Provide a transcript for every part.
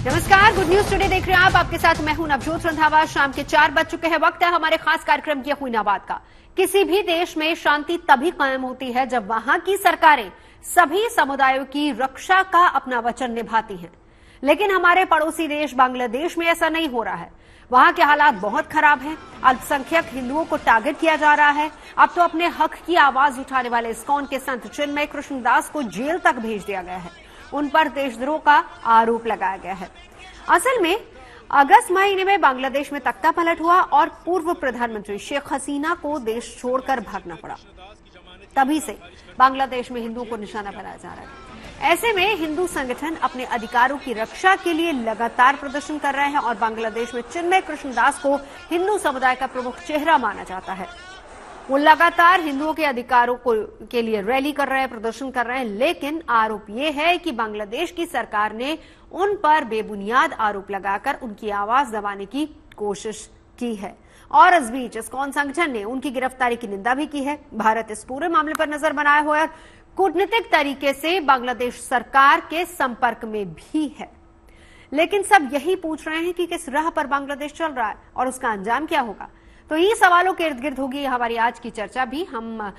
नमस्कार, good news today देख रहे हैं आप। आपके साथ मैं हूं नवजोत रंधावा। शाम के 4 बज चुके हैं। वक्त है हमारे खास कार्यक्रम की हुईनाबाद का। किसी भी देश में शांति तभी कायम होती है जब वहां की सरकारें सभी समुदायों की रक्षा का अपना वचन निभाती हैं। लेकिन हमारे पड़ोसी देश बांग्लादेश में ऐसा नहीं हो रहा है। वहां के हालात बहुत खराब हैं। अल्पसंख्यक हिंदुओं को टारगेट किया जा रहा है। अब तो अपने हक की आवाज उठाने वाले इस्कॉन के संत चिन्मय कृष्णदास को जेल तक भेज दिया गया है। उन पर देशद्रोह का आरोप लगाया गया है। असल में अगस्त महीने में बांग्लादेश में तख्ता पलट हुआ और पूर्व प्रधानमंत्री शेख हसीना को देश छोड़कर भागना पड़ा। तभी से बांग्लादेश में हिंदुओं को निशाना बनाया जा रहा है। ऐसे में हिंदू संगठन अपने अधिकारों की रक्षा के लिए लगातार प्रदर्शन कर रहे हैं और बांग्लादेश में चिन्मय कृष्णदास को हिंदू समुदाय का प्रमुख चेहरा माना जाता है। वो लगातार हिंदुओं के अधिकारों के लिए रैली कर रहे हैं, प्रदर्शन कर रहे हैं। लेकिन आरोप ये है कि बांग्लादेश की सरकार ने उन पर बेबुनियाद आरोप लगाकर उनकी आवाज दबाने की कोशिश की है। और इस बीच इस्कॉन संगठन ने उनकी गिरफ्तारी की निंदा भी की है। भारत इस पूरे मामले पर नजर बनाए हुए और कूटनीतिक तरीके से बांग्लादेश सरकार के संपर्क में भी है। लेकिन सब यही पूछ रहे हैं कि किस राह पर बांग्लादेश चल रहा है और उसका अंजाम क्या होगा। तो ये सवालों के इर्द गिर्द होगी हमारी आज की चर्चा भी। हम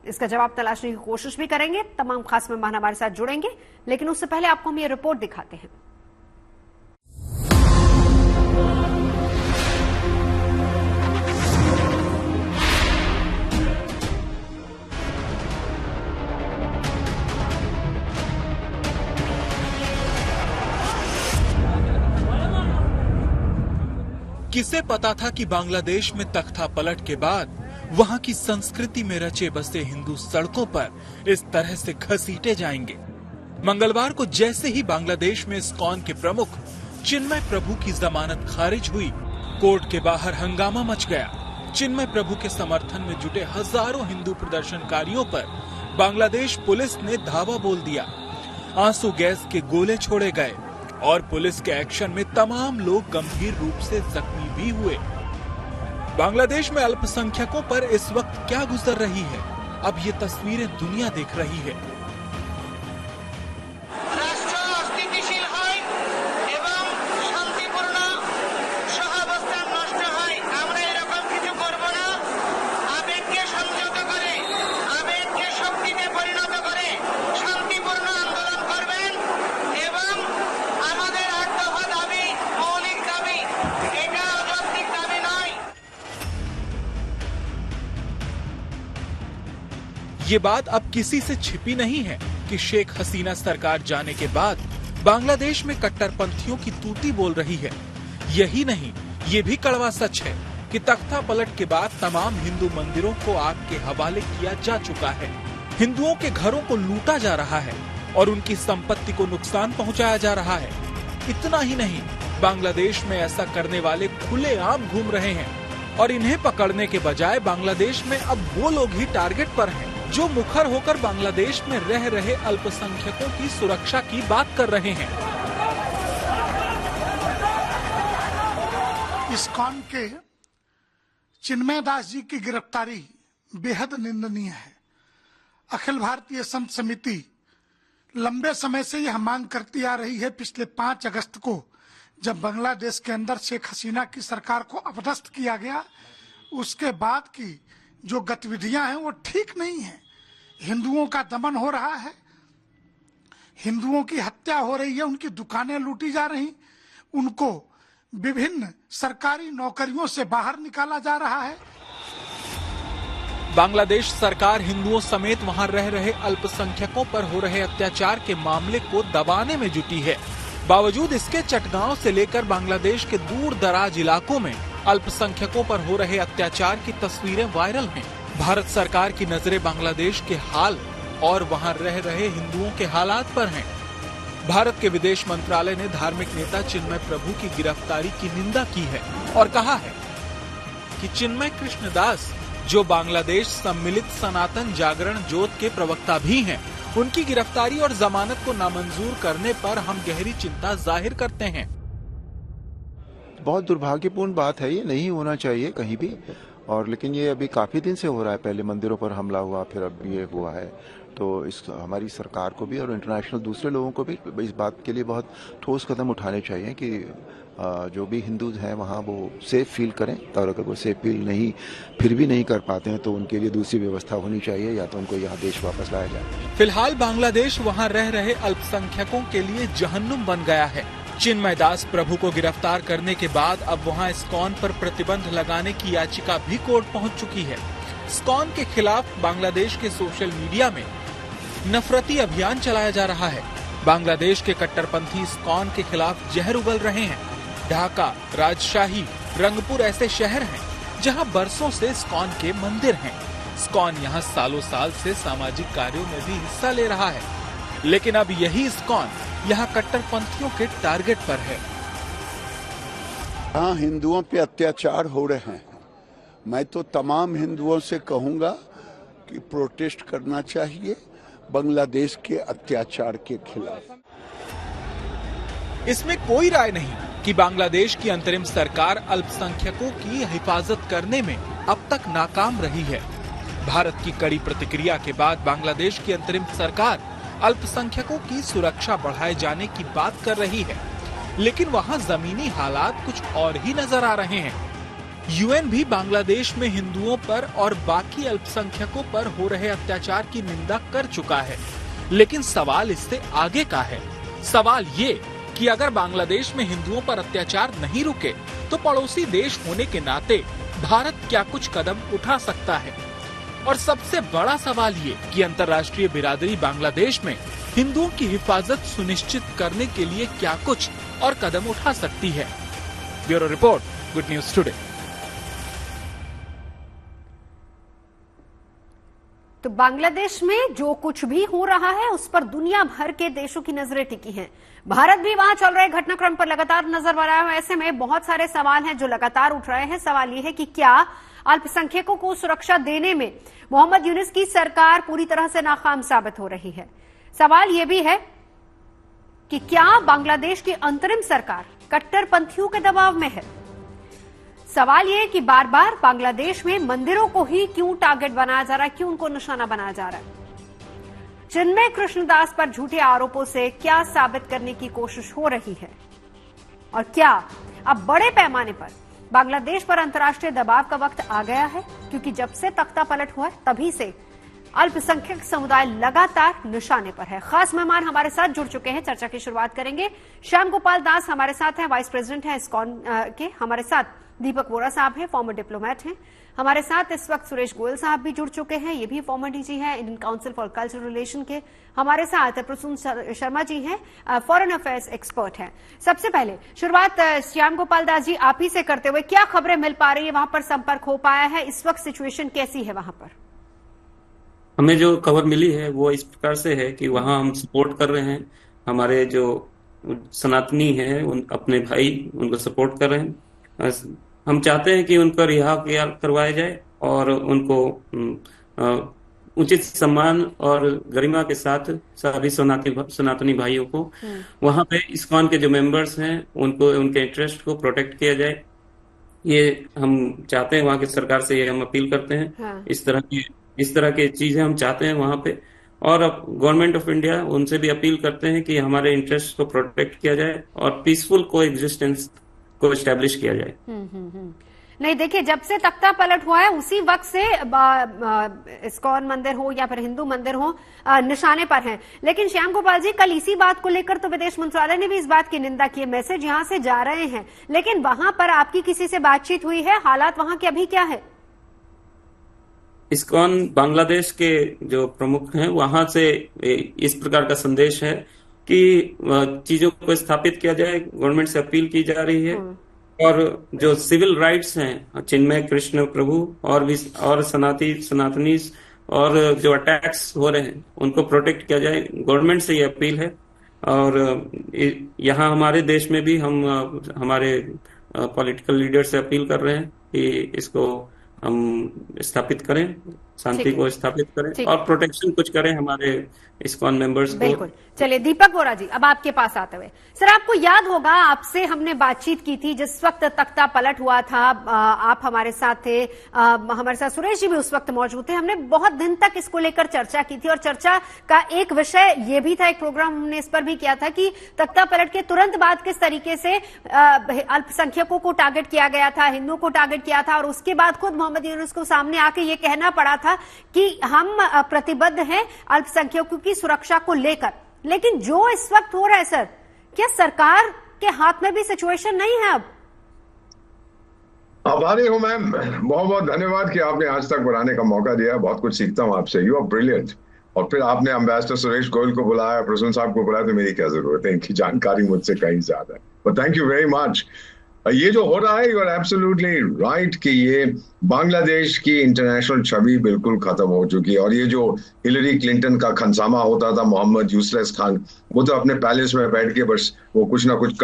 इसका जवाब तलाशने की कोशिश भी करेंगे। तमाम खास मेहमान हमारे साथ जुड़ेंगे, लेकिन उससे पहले आपको हम ये रिपोर्ट दिखाते हैं। किसे पता था कि बांग्लादेश में तख्ता पलट के बाद वहां की संस्कृति में रचे बसे हिंदू सड़कों पर इस तरह से घसीटे जाएंगे। मंगलवार को जैसे ही बांग्लादेश में इस्कॉन के प्रमुख चिन्मय प्रभु की जमानत खारिज हुई, कोर्ट के बाहर हंगामा मच गया। चिन्मय प्रभु के समर्थन में जुटे हजारों हिंदू प्रदर्शनकारियों पर बांग्लादेश पुलिस ने धावा बोल दिया। आंसू गैस के गोले छोड़े गए और पुलिस के एक्शन में तमाम लोग गंभीर रूप से जख्मी भी हुए। बांग्लादेश में अल्पसंख्यकों पर इस वक्त क्या गुजर रही है, अब ये तस्वीरें दुनिया देख रही है। ये बात अब किसी से छिपी नहीं है कि शेख हसीना सरकार जाने के बाद बांग्लादेश में कट्टरपंथियों की तूती बोल रही है। यही नहीं, ये भी कड़वा सच है कि तख्ता पलट के बाद तमाम हिंदू मंदिरों को आग के हवाले किया जा चुका है। हिंदुओं के घरों को लूटा जा रहा है और उनकी संपत्ति को नुकसान पहुंचाया जा रहा है। इतना ही नहीं, बांग्लादेश में ऐसा करने वाले खुलेआम घूम रहे हैं और इन्हें पकड़ने के बजाय बांग्लादेश में अब वो लोग ही टारगेट पर हैं जो मुखर होकर बांग्लादेश में रह रहे अल्पसंख्यकों की सुरक्षा की बात कर रहे हैं। इस्कॉन के चिन्मय दास जी की गिरफ्तारी बेहद निंदनीय है। अखिल भारतीय संत समिति लंबे समय से यह मांग करती आ रही है। पिछले 5 अगस्त को जब बांग्लादेश के अंदर शेख हसीना की सरकार को अपदस्थ किया गया, उसके बाद की जो गतिविधियां हैं वो ठीक नहीं है। हिंदुओं का दमन हो रहा है, हिंदुओं की हत्या हो रही है, उनकी दुकानें लूटी जा रही, उनको विभिन्न सरकारी नौकरियों से बाहर निकाला जा रहा है। बांग्लादेश सरकार हिंदुओं समेत वहां रह रहे अल्पसंख्यकों पर हो रहे अत्याचार के मामले को दबाने में जुटी है। बावजूद इसके चटगांव से लेकर बांग्लादेश के दूर दराज इलाकों में अल्पसंख्यकों पर हो रहे अत्याचार की तस्वीरें वायरल हैं। भारत सरकार की नजरें बांग्लादेश के हाल और वहां रह रहे हिंदुओं के हालात पर हैं। भारत के विदेश मंत्रालय ने धार्मिक नेता चिन्मय प्रभु की गिरफ्तारी की निंदा की है और कहा है कि चिन्मय कृष्णदास, जो बांग्लादेश सम्मिलित सनातन जागरण जोत के प्रवक्ता भी हैं, उनकी गिरफ्तारी और जमानत को नामंजूर करने पर हम गहरी चिंता जाहिर करते हैं। बहुत दुर्भाग्यपूर्ण बात है, ये नहीं होना चाहिए कहीं भी। और लेकिन ये अभी काफी दिन से हो रहा है। पहले मंदिरों पर हमला हुआ, फिर अब ये हुआ है। तो इस हमारी सरकार को भी और इंटरनेशनल दूसरे लोगों को भी इस बात के लिए बहुत ठोस कदम उठाने चाहिए कि जो भी हिंदूज हैं वहाँ वो सेफ फील करें, और अगर वो सेफ फील नहीं फिर भी नहीं कर पाते हैं तो उनके लिए दूसरी व्यवस्था होनी चाहिए, या तो उनको यहाँ देश वापस लाया जाए। फिलहाल बांग्लादेश वहाँ रह रहे अल्पसंख्यकों के लिए जहन्नुम बन गया है। चिन्मय दास प्रभु को गिरफ्तार करने के बाद अब वहाँ इस्कॉन पर प्रतिबंध लगाने की याचिका भी कोर्ट पहुँच चुकी है। इस्कॉन के खिलाफ बांग्लादेश के सोशल मीडिया में नफरती अभियान चलाया जा रहा है। बांग्लादेश के कट्टरपंथी इस्कॉन के खिलाफ जहर उगल रहे हैं। ढाका, राजशाही, रंगपुर ऐसे शहर हैं जहां बरसों से इस्कॉन के मंदिर हैं। इस्कॉन यहां सालों साल से सामाजिक कार्यों में भी हिस्सा ले रहा है, लेकिन अब यही इस्कॉन यहां कट्टरपंथियों के टारगेट पर है। यहाँ हिंदुओं पे अत्याचार हो रहे हैं। मैं तो तमाम हिंदुओं से कहूंगा कि प्रोटेस्ट करना चाहिए बांग्लादेश के अत्याचार के खिलाफ। इसमें कोई राय नहीं कि बांग्लादेश की अंतरिम सरकार अल्पसंख्यकों की हिफाजत करने में अब तक नाकाम रही है। भारत की कड़ी प्रतिक्रिया के बाद बांग्लादेश की अंतरिम सरकार अल्पसंख्यकों की सुरक्षा बढ़ाए जाने की बात कर रही है, लेकिन वहां जमीनी हालात कुछ और ही नजर आ रहे हैं। यूएन भी बांग्लादेश में हिंदुओं पर और बाकी अल्पसंख्यकों पर हो रहे अत्याचार की निंदा कर चुका है, लेकिन सवाल इससे आगे का है। सवाल ये कि अगर बांग्लादेश में हिंदुओं पर अत्याचार नहीं रुके तो पड़ोसी देश होने के नाते भारत क्या कुछ कदम उठा सकता है? और सबसे बड़ा सवाल ये कि अंतर्राष्ट्रीय बिरादरी बांग्लादेश में हिंदुओं की हिफाजत सुनिश्चित करने के लिए क्या कुछ और कदम उठा सकती है? Bureau report, good news today. तो बांग्लादेश में जो कुछ भी हो रहा है उस पर दुनिया भर के देशों की नजरें टिकी हैं। भारत भी वहां चल रहे घटनाक्रम पर लगातार नजर बना है। ऐसे में बहुत सारे सवाल हैं जो लगातार उठ रहे हैं। सवाल यह है कि क्या अल्पसंख्यकों को सुरक्षा देने में मोहम्मद यूनुस की सरकार पूरी तरह से नाकाम साबित हो रही है। सवाल यह भी है कि क्या बांग्लादेश की अंतरिम सरकार कट्टरपंथियों के दबाव में है। सवाल यह है कि बार बार बांग्लादेश में मंदिरों को ही क्यों टारगेट बनाया जा रहा है, क्यों उनको निशाना बनाया जा रहा है। चिन्मय कृष्णदास पर झूठे आरोपों से क्या साबित करने की कोशिश हो रही है, और क्या अब बड़े पैमाने पर बांग्लादेश पर अंतर्राष्ट्रीय दबाव का वक्त आ गया है, क्योंकि जब से तख्ता पलट हुआ है तभी से अल्पसंख्यक समुदाय लगातार निशाने पर है। खास मेहमान हमारे साथ जुड़ चुके हैं। चर्चा की शुरुआत करेंगे। श्याम गोपाल दास हमारे साथ हैं, वाइस प्रेसिडेंट हैं इस्कॉन के। हमारे साथ दीपक वोरा साहब हैं, फॉर्मर डिप्लोमेट हैं। हमारे साथ इस वक्त सुरेश गोयल साहब भी जुड़ चुके हैं, ये भी फॉर्मर डीजी हैं Indian council for cultural relation के। हमारे साथ प्रसून शर्मा जी हैं, फॉरेन अफेयर्स एक्सपर्ट हैं। सबसे पहले शुरुआत श्याम गोपाल दास जी आप ही से करते हुए, क्या खबरें मिल पा रही है, वहां पर संपर्क हो पाया है, इस वक्त सिचुएशन कैसी है वहां पर? हमें जो खबर मिली है वो इस प्रकार से है कि वहां हम सपोर्ट कर रहे हैं। हमारे जो सनातनी हैं उन अपने भाई उनको सपोर्ट कर रहे हैं। हम चाहते हैं कि उनको रिहा करवाया जाए और उनको उचित सम्मान और गरिमा के साथ सभी सनातनी भाइयों को वहां पे इस्कॉन के जो मेंबर्स हैं उनको उनके इंटरेस्ट को प्रोटेक्ट किया जाए। ये हम चाहते हैं, वहां की सरकार से ये हम अपील करते हैं। हाँ। इस तरह की चीजें हम चाहते हैं वहां पे। और अब गवर्नमेंट ऑफ इंडिया उनसे भी अपील करते हैं कि हमारे इंटरेस्ट को प्रोटेक्ट किया जाए और पीसफुल को एग्जिस्टेंस को एस्टेब्लिश किया जाए। नहीं, देखिए, जब से तख्ता पलट हुआ है उसी वक्त से इस्कॉन मंदिर हो या फिर हिंदू मंदिर हो निशाने पर हैं। लेकिन श्याम गोपाल जी, कल इसी बात को लेकर तो विदेश मंत्रालय ने भी इस बात की निंदा की है, मैसेज यहां से जा रहे हैं, लेकिन वहां पर आपकी किसी से बातचीत हुई है? हालात वहां के अभी क्या है? इस्कॉन बांग्लादेश के जो प्रमुख हैं वहां से इस प्रकार का संदेश है कि चीजों को स्थापित किया जाए, गवर्नमेंट से अपील की जा रही है। और जो सिविल राइट्स हैं, चिन्मय कृष्ण प्रभु और सनातनी और जो अटैक्स हो रहे हैं उनको प्रोटेक्ट किया जाए, गवर्नमेंट से ये अपील है। और यहाँ हमारे देश में भी हम हमारे पॉलिटिकल लीडर से अपील कर रहे हैं कि इसको हम स्थापित करें शांति को स्थापित करें और प्रोटेक्शन कुछ करें हमारे इस्कॉन मेंबर्स को। बिल्कुल। चलिए दीपक वोरा जी, अब आपके पास आते हुए, सर आपको याद होगा आपसे हमने बातचीत की थी जिस वक्त तख्ता पलट हुआ था, आप हमारे साथ थे, हमारे साथ सुरेश जी भी उस वक्त मौजूद थे। हमने बहुत दिन तक इसको लेकर चर्चा की थी और चर्चा का एक विषय ये भी था, एक प्रोग्राम हमने इस पर भी किया था कि तख्ता पलट के तुरंत बाद किस तरीके से अल्पसंख्यकों को टारगेट किया गया था, हिंदुओं को टारगेट किया था और उसके बाद खुद मोहम्मद यूनुस को सामने आके ये कहना पड़ा था कि हम प्रतिबद्ध हैं अल्पसंख्यकों की सुरक्षा को लेकर। लेकिन जो इस वक्त हो रहा है सर, क्या सरकार के हाथ में भी सिचुएशन नहीं है अब? आभारी हूं मैम, बहुत बहुत धन्यवाद कि आपने आज तक बढ़ाने का मौका दिया। बहुत कुछ सीखता हूं आपसे, यू आर ब्रिलियंट। और फिर आपने एम्बेसडर सुरेश गोयल को बुलाया, प्रसून साहब को बुलाया, तो मेरी क्या जरूरत है, इनकी जानकारी मुझसे कहीं ज्यादा है। But thank you very much. ये जो हो रहा है, यू आर एब्सोल्युटली राइट कि ये बांग्लादेश की इंटरनेशनल छवि बिल्कुल खत्म हो चुकी है। और ये जो हिलरी क्लिंटन का खनसामा होता था मोहम्मद यूसलेस खान, वो तो अपने पैलेस में बैठ के बस वो कुछ ना कुछ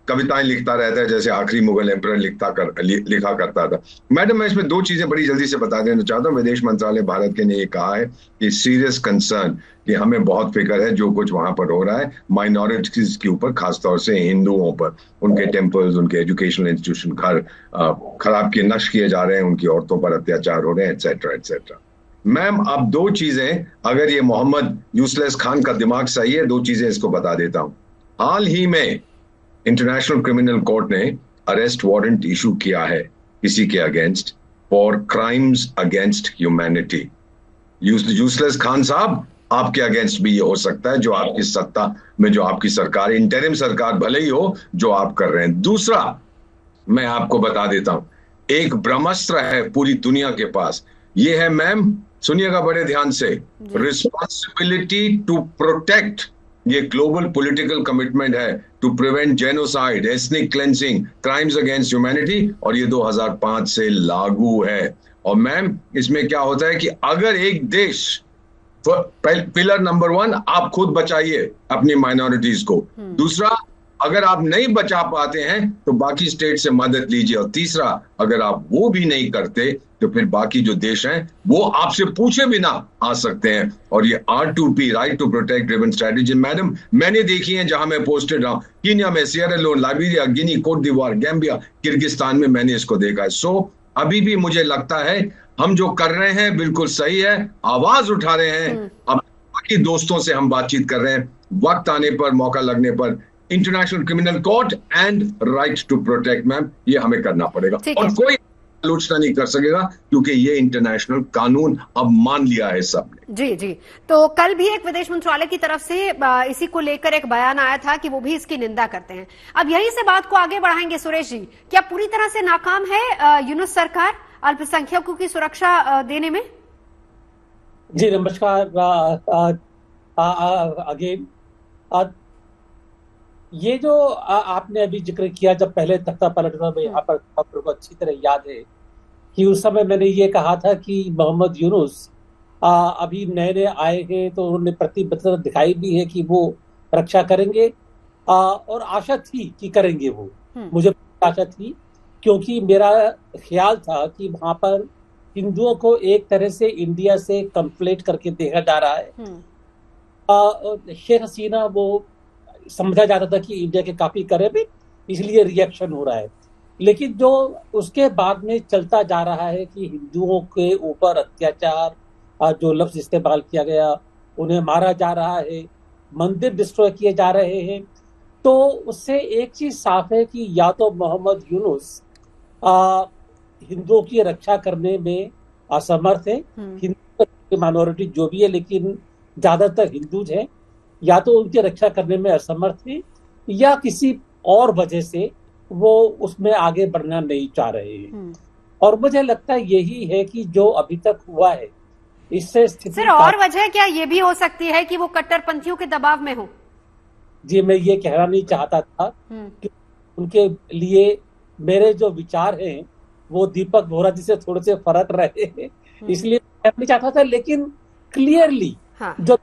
कविताएं लिखता रहता है, जैसे आखिरी मुगल एम्परर लिखा करता था। मैडम, मैं इसमें दो चीजें बड़ी जल्दी से बता देना चाहता हूँ। विदेश मंत्रालय भारत के ने ये कहा है कि सीरियस कंसर्न, कि हमें बहुत फिक्र है जो कुछ वहां पर हो रहा है माइनॉरिटीज के ऊपर, खासतौर से हिंदुओं पर, उनके टेम्पल्स, उनके एजुकेशनल इंस्टीट्यूशन घर खराब किए, नष्ट किए जा रहे हैं, उनकी औरतों पर अत्याचार हो रहे हैं, एटसेट्रा एटसेट्रा। मैम, अब दो चीजें, अगर ये मोहम्मद यूसलेस खान का दिमाग सही है, दो चीजें इसको बता देता हूं। हाल ही में इंटरनेशनल क्रिमिनल कोर्ट ने अरेस्ट वारंट इशू किया है किसी के against for crimes against humanity. Useless Khan साहब, आपके अगेंस्ट भी ये हो सकता है, जो आपकी सत्ता में, जो आपकी सरकार, इंटरिम सरकार भले ही हो, जो आप कर रहे हैं। दूसरा, मैं आपको बता देता हूं, एक ब्रह्मास्त्र है पूरी दुनिया के पास, ये है मैम, सुनिएगा बड़े ध्यान से, रिस्पॉन्सिबिलिटी टू प्रोटेक्ट। ये ग्लोबल पॉलिटिकल कमिटमेंट है to prevent genocide, ethnic cleansing, crimes against humanity, और ये 2005 से लागू है। और मैम, इसमें क्या होता है कि अगर एक देश, पिलर नंबर 1, आप खुद बचाइए अपनी माइनॉरिटीज को। दूसरा, अगर आप नहीं बचा पाते हैं तो बाकी स्टेट से मदद लीजिए। और तीसरा, अगर आप वो भी नहीं करते तो फिर बाकी जो देश हैं वो आपसे पूछे बिना आ सकते हैं। और ये R2P, right to protect driven strategy, madam मैंने देखी है जहां मैं पोस्टेड रहा, कीनिया में, Sierra Leone, Liberia, Guinea, Cote d'Ivoire, Gambia, Kyrgyzstan में मैंने इसको देखा है। सो अभी भी मुझे लगता है हम जो कर रहे हैं बिल्कुल सही है, आवाज उठा रहे हैं, अब बाकी दोस्तों से हम बातचीत कर रहे हैं, वक्त आने पर, मौका लगने पर international criminal court and right to protect, ma'am, ये हमें करना पड़ेगा। और कोई आलोचना नहीं कर सकेगा क्योंकि ये इंटरनेशनल कानून अब मान लिया है सबने। जी जी। तो कल भी एक विदेश मंत्रालय की तरफ से इसी को लेकर एक बयान आया था कि वो भी इसकी निंदा करते हैं। अब यहीं से बात को आगे बढ़ाएंगे सुरेश जी, क्या पूरी तरह से नाकाम है यूनुस सरकार अल्पसंख्यकों की सुरक्षा देने में? जी नमस्कार। अगेन, ये जो आपने अभी जिक्र किया, जब पहले तख्ता पलटना में यहाँ पर खबर को अच्छी तरह याद है कि उस समय मैंने ये कहा था कि मोहम्मद यूनुस अभी नए नए आए हैं, तो उन्होंने प्रतिबद्धता दिखाई भी है कि वो रक्षा करेंगे, और आशा थी कि करेंगे वो, मुझे आशा थी, क्योंकि मेरा ख्याल था कि वहां पर हिंदुओं को एक तरह से इंडिया से कंप्लेट करके देखा जा रहा है। शेख हसीना, वो समझा जाता था कि इंडिया के काफी करीब है, इसलिए रिएक्शन हो रहा है। लेकिन जो उसके बाद में चलता जा रहा है कि हिंदुओं के ऊपर अत्याचार, जो लफ्ज इस्तेमाल किया गया, उन्हें मारा जा रहा है, मंदिर डिस्ट्रॉय किए जा रहे हैं, तो उससे एक चीज साफ है कि या तो मोहम्मद यूनुस हिंदुओं की रक्षा करने में असमर्थ है, हिंदू की माइनॉरिटी जो भी है, लेकिन ज्यादातर हिंदूज हैं, या तो उनकी रक्षा करने में असमर्थ है, या किसी और वजह से वो उसमें आगे बढ़ना नहीं चाह रहे हैं। और मुझे लगता है यही है कि जो अभी तक हुआ है, इससे स्थिति सर, और वजह क्या ये भी हो सकती है कि वो कट्टरपंथियों के दबाव में हो? जी, मैं ये कहना नहीं चाहता था कि उनके लिए मेरे जो विचार हैं वो दीपक वोरा जी से थोड़े से फर्क रहे हैं, इसलिए कहना नहीं चाहता था। लेकिन क्लियरली जो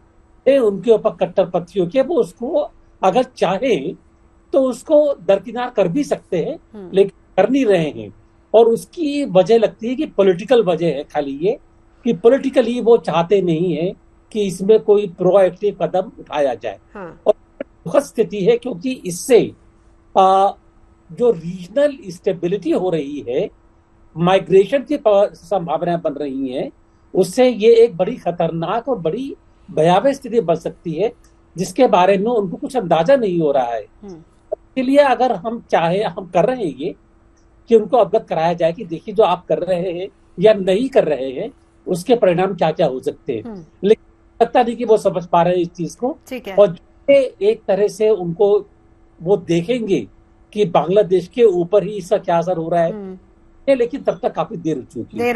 उनके ऊपर कट्टरपंथियों के, वो उसको अगर चाहे तो उसको दरकिनार कर भी सकते हैं, लेकिन कर नहीं रहे हैं। और उसकी वजह लगती है कि पॉलिटिकल वजह है खाली ये, कि पॉलिटिकली वो चाहते नहीं है कि इसमें कोई प्रोएक्टिव कदम उठाया जाए। और दुखद स्थिति है, क्योंकि इससे जो रीजनल स्टेबिलिटी हो रही है, माइग्रेशन की संभावनाएं बन रही हैं, उससे ये एक बड़ी खतरनाक और बड़ी भयावह स्थिति बन सकती है, जिसके बारे में उनको कुछ अंदाजा नहीं हो रहा है। इसलिए अगर हम कर रहे हैं ये कि उनको अवगत कराया जाए कि देखिए जो आप कर रहे हैं या नहीं कर रहे हैं उसके परिणाम क्या क्या हो सकते हैं, लेकिन लगता नहीं कि वो समझ पा रहे हैं इस चीज को। और एक तरह से उनको वो देखेंगे कि बांग्लादेश के ऊपर ही इसका क्या असर हो रहा है, लेकिन तब तक काफी देर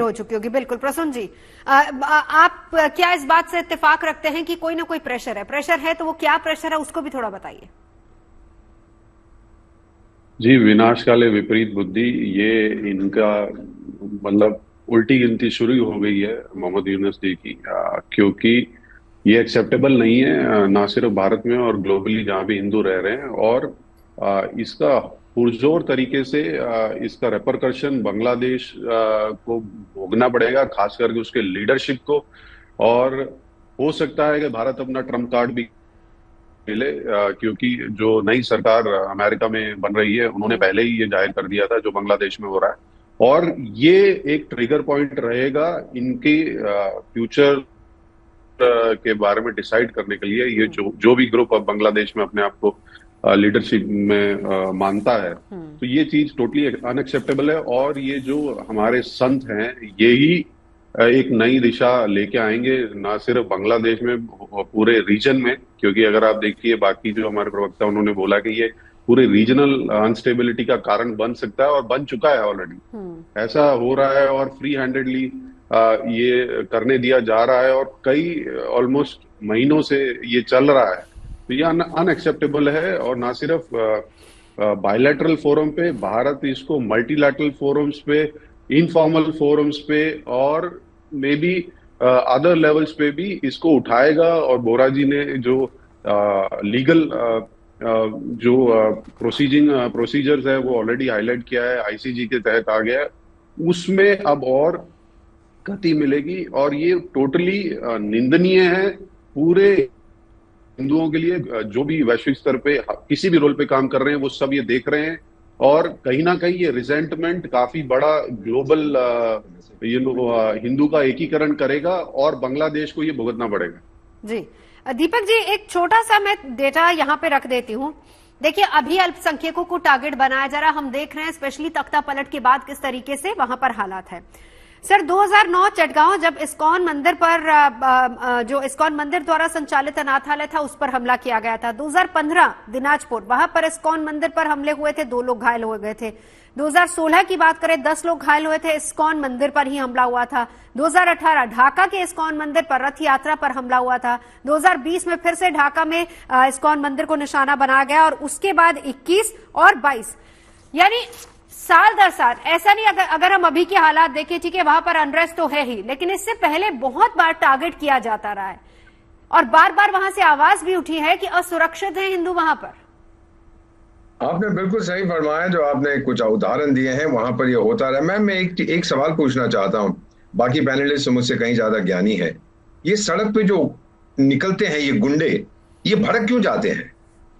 हो चुकी होगी। बिल्कुल प्रसून जी, आप क्या इस बात से इत्तेफाक रखते हैं कि कोई ना कोई प्रेशर है तो वो क्या प्रेशर है, उसको भी थोड़ा बताइए। जी, विनाश काले विपरीत बुद्धि, ये इनका मतलब उल्टी गिनती शुरू हो गई है मोहम्मद यूनुस जी की, क्योंकि ये एक्सेप्टेबल नहीं है, ना सिर्फ भारत में और ग्लोबली जहां भी हिंदू रह रहे हैं। और इसका पुरजोर तरीके से इसका रेपरकशन बांग्लादेश को भोगना पड़ेगा, खास करके उसके लीडरशिप को। और हो सकता है कि भारत अपना ट्रम्प कार्ड भी मिले, क्योंकि जो नई सरकार अमेरिका में बन रही है उन्होंने पहले ही ये जाहिर कर दिया था जो बांग्लादेश में हो रहा है, और ये एक ट्रिगर पॉइंट रहेगा इनके फ्यूचर के बारे में डिसाइड करने के लिए। ये जो भी ग्रुप अब बांग्लादेश में अपने आप को लीडरशिप में मानता है, तो ये चीज टोटली अनएक्सेप्टेबल है। और ये जो हमारे संत हैं यही एक नई दिशा लेके आएंगे, ना सिर्फ बांग्लादेश में, पूरे रीजन में। क्योंकि अगर आप देखिए बाकी जो हमारे प्रवक्ता उन्होंने बोला कि ये पूरे रीजनल अनस्टेबिलिटी का कारण बन सकता है और बन चुका है ऑलरेडी। ऐसा हो रहा है और फ्री हैंडेडली ये करने दिया जा रहा है, और कई ऑलमोस्ट महीनों से ये चल रहा है। तो ये अनएक्सेप्टेबल है। और ना सिर्फ बायलैटरल फोरम पे, भारत इसको मल्टीलैटरल फोरम्स पे, इनफॉर्मल फोरम्स पे और मे बी अदर लेवल्स पे भी इसको उठाएगा। और बोरा जी ने जो लीगल जो प्रोसीजर्स है वो ऑलरेडी हाईलाइट किया है, आईसीजी के तहत आ गया है, उसमें अब और गति मिलेगी। और ये टोटली निंदनीय है पूरे हिंदुओं के लिए, जो भी वैश्विक स्तर पे किसी भी रोल पे काम कर रहे हैं वो सब ये देख रहे हैं। और कहीं ना कहीं ये रिजेंटमेंट काफी बड़ा ग्लोबल हिंदू का एकीकरण करेगा और बांग्लादेश को ये भुगतना पड़ेगा। जी दीपक जी, एक छोटा सा मैं डेटा यहाँ पे रख देती हूँ। देखिए, अभी अल्पसंख्यकों को टारगेट बनाया जा रहा, हम देख रहे हैं स्पेशली तख्ता पलट के बाद किस तरीके से वहां पर हालात है। सर 2009 चटगांव, जब इस्कॉन मंदिर पर जो इस्कॉन मंदिर द्वारा संचालित अनाथालय था उस पर हमला किया गया था। 2015 दिनाजपुर, वहां पर इस्कॉन मंदिर पर हमले हुए थे, 2 लोग घायल हो गए थे। 2016 की बात करें, 10 लोग घायल हुए थे, इस्कॉन मंदिर पर ही हमला हुआ था। 2018 ढाका के इस्कॉन मंदिर पर रथ यात्रा पर हमला हुआ था। 2020 में फिर से ढाका में इस्कॉन मंदिर को निशाना बनाया गया, और उसके बाद 21 और 22, यानी साल दर साल। ऐसा नहीं, अगर हम अभी के हालात देखें, ठीक है वहां पर अनरेस्ट तो है ही, लेकिन इससे पहले बहुत बार टारगेट किया जाता रहा है, और बार बार वहां से आवाज भी उठी है कि असुरक्षित है हिंदू वहां पर। आपने बिल्कुल सही फरमाया, जो आपने कुछ उदाहरण दिए हैं वहां पर ये होता रहा। मैं एक सवाल पूछना चाहता हूं, बाकी पैनलिस्ट मुझसे कहीं ज्यादा ज्ञानी है। ये सड़क पे जो निकलते हैं ये गुंडे, ये भड़क क्यों जाते हैं?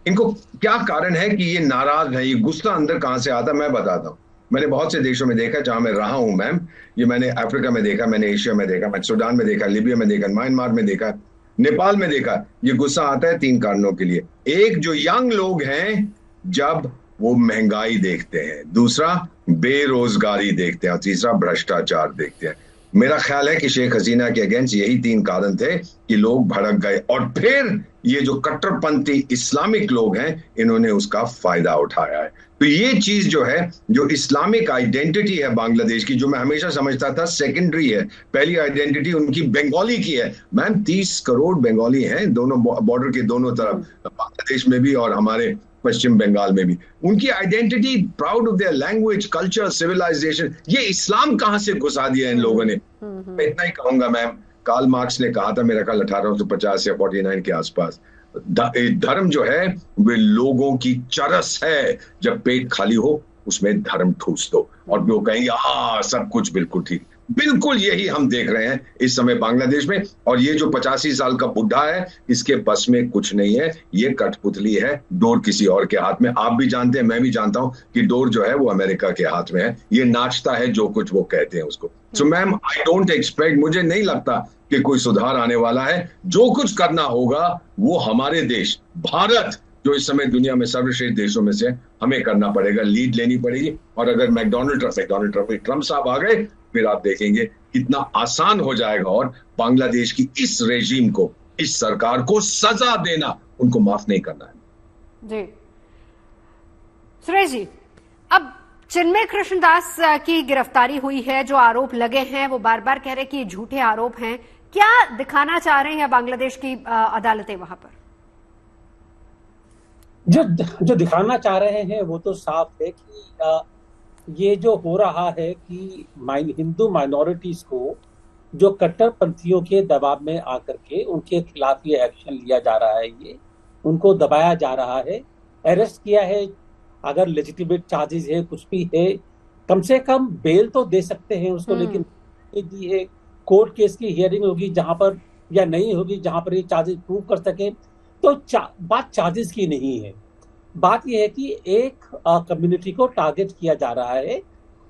इनको क्या कारण है कि ये नाराज है? ये गुस्सा अंदर कहां से आता? मैं बताता हूँ। मैंने बहुत से देशों में देखा जहां मैं रहा हूं मैम, ये मैंने अफ्रीका में देखा, मैंने एशिया में देखा, मैंने सूडान में देखा, लीबिया में देखा, म्यांमार में देखा, नेपाल में देखा। ये गुस्सा आता है 3 कारणों के लिए। एक, जो यंग लोग हैं जब वो महंगाई देखते हैं, दूसरा बेरोजगारी देखते हैं, और तीसरा भ्रष्टाचार देखते हैं। मेरा ख्याल है कि शेख हसीना के अगेंस्ट यही 3 कारण थे कि लोग भड़क गए, और फिर ये जो कट्टरपंथी इस्लामिक लोग हैं इन्होंने उसका फायदा उठाया है। तो ये चीज जो है, जो इस्लामिक आइडेंटिटी है बांग्लादेश की, जो मैं हमेशा समझता था सेकेंडरी है, पहली आइडेंटिटी उनकी बंगाली की है। मैम 30 करोड़ बंगाली हैं दोनों बॉर्डर के दोनों तरफ, बांग्लादेश में भी और हमारे पश्चिम बंगाल में भी। उनकी identity, proud of their language, culture, civilization, ये इस्लाम कहां से घुसा दिया इन लोगों ने? मैं इतना ही कहूंगा मैम, कार्ल मार्क्स ने कहा था मेरा ख्याल 1850 या 49 के आसपास, धर्म जो है वे लोगों की चरस है, जब पेट खाली हो उसमें धर्म ठूस दो और वो कहेंगे हाँ सब कुछ बिल्कुल ठीक। बिल्कुल यही हम देख रहे हैं इस समय बांग्लादेश में। और ये जो 85 साल का बुढ़ा है, इसके बस में कुछ नहीं है, ये कठपुतली है, डोर किसी और के हाथ में। आप भी जानते हैं, मैं भी जानता हूं कि डोर जो है वो अमेरिका के हाथ में है। ये नाचता है जो कुछ वो कहते हैं उसको। So ma'am, I don't expect, मुझे नहीं लगता कि कोई सुधार आने वाला है। जो कुछ करना होगा वो हमारे देश भारत, जो इस समय दुनिया में सर्वश्रेष्ठ देशों में से, हमें करना पड़ेगा, लीड लेनी पड़ेगी। और अगर ट्रम्प साहब आ गए, फिर आप देखेंगे कितना आसान हो जाएगा और बांग्लादेश की इस रेजीम को, इस सरकार को सजा देना, उनको माफ नहीं करना है। जी सुरेश जी, अब चिन्मय कृष्णदास की गिरफ्तारी हुई है, जो आरोप लगे हैं वो बार बार कह रहे हैं कि ये झूठे आरोप हैं। क्या दिखाना चाह रहे हैं बांग्लादेश की अदालतें वहां पर? जो दिखाना चाह रहे हैं वो तो साफ है कि ये जो हो रहा है कि हिंदू माइनॉरिटीज को जो कट्टरपंथियों के दबाव में आकर के उनके खिलाफ ये एक्शन लिया जा रहा है, ये उनको दबाया जा रहा है, अरेस्ट किया है, अगर लेजिटिमेट चार्जेस है, कुछ भी है, कम से कम बेल तो दे सकते हैं उसको, लेकिन दी है, कोर्ट केस की हियरिंग होगी जहां पर, या नहीं होगी जहां पर ये चार्जेस प्रूव कर सके। तो बात चार्जेस की नहीं है, बात यह है कि एक कम्युनिटी को टारगेट किया जा रहा है।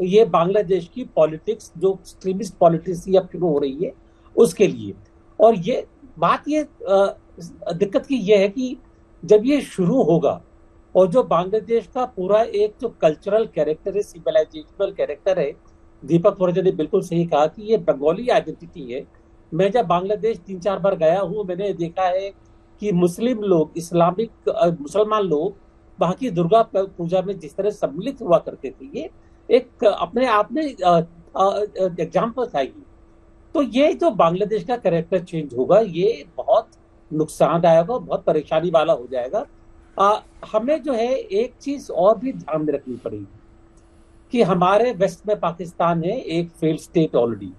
ये बांग्लादेश की पॉलिटिक्स, जो एक्सट्रीमिस्ट पॉलिटिक्स अब शुरू हो रही है उसके लिए। और ये बात, ये दिक्कत की ये है कि जब ये शुरू होगा और जो बांग्लादेश का पूरा एक जो कल्चरल कैरेक्टर है, सिविलाइजेशनल कैरेक्टर है, दीपक वरजा ने बिल्कुल सही कहा कि ये बंगाली आइडेंटिटी है। मैं जब बांग्लादेश 3-4 बार गया हूँ, मैंने देखा है कि मुस्लिम लोग, मुसलमान लोग वहां की दुर्गा पूजा में जिस तरह सम्मिलित हुआ करते थे, ये एक अपने आप में एग्जाम्पल था। तो ये जो बांग्लादेश का कैरेक्टर चेंज होगा, ये बहुत नुकसानदायक और बहुत परेशानी वाला हो जाएगा। हमें जो है एक चीज और भी ध्यान में रखनी पड़ेगी कि हमारे वेस्ट में पाकिस्तान है, एक फेल्ड स्टेट ऑलरेडी।